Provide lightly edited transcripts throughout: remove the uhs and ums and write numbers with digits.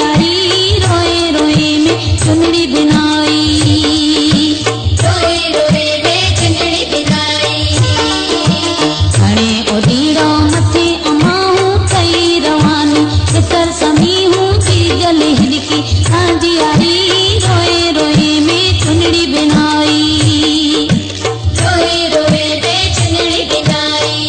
आई रोए रोए में चुनरी बिनाई। रोए रोए में चुनरी बिनाई। खणे ओडीड़ो मथे अमाहूं कई रवानी चितर समी हूँ चीज लिहड़की सांझी आई रोए रोए में चुनरी बिनाई। रोए रोए में चुनरी बिनाई।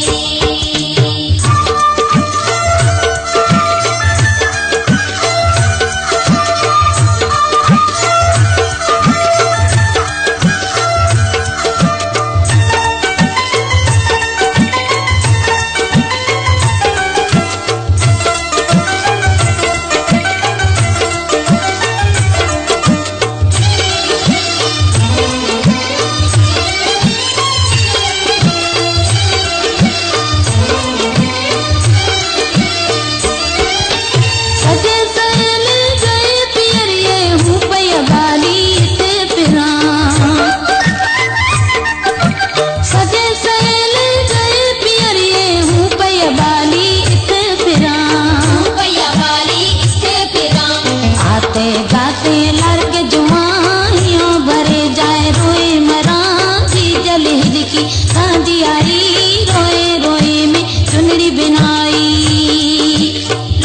सांझी आई रोए रोए में चुनरी बिनाई।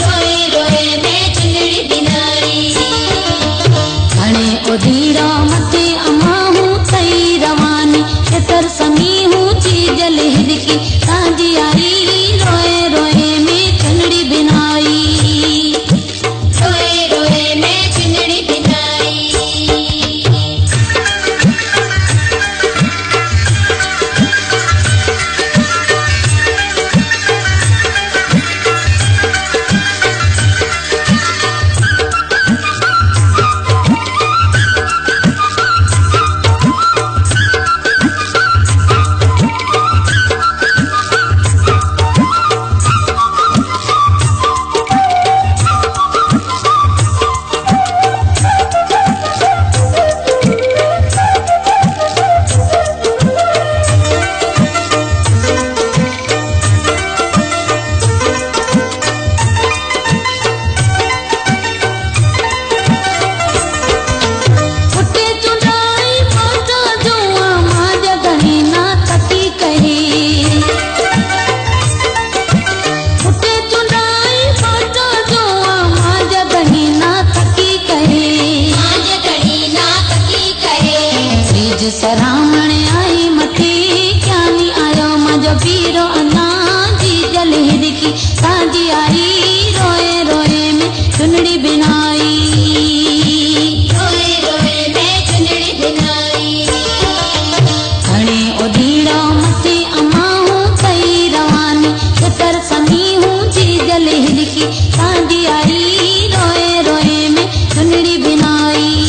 रोए रोए में चुनरी बिनाई। खणे ओडीड़ो मथे अमाहूं कई रवानी चितर समी हूँ चीज लिहड़की सांझी आई रोए रोए में चुनरी बिनाई। रोए रोए में चुनरी बिनाई। सरावण आई मथे क्यानी आयो मजो पीरो अन्ना चीज लिहड़की सांझी आई रोए रोए में चुनरी बिनाई। रोए रोए में चुनरी बिनाई। खणे ओडीड़ो मथे अमाहूं कई रवानी चितर समी हूँ चीज लिहड़की सांझी आई रोए रोए में चुनरी बिनाई।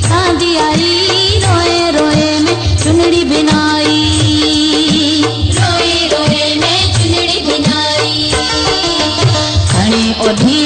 सांझी आई रोए रोए में चुनरी बिनाई। रोए रोए में चुनरी बिनाई। खणे ओढ़ी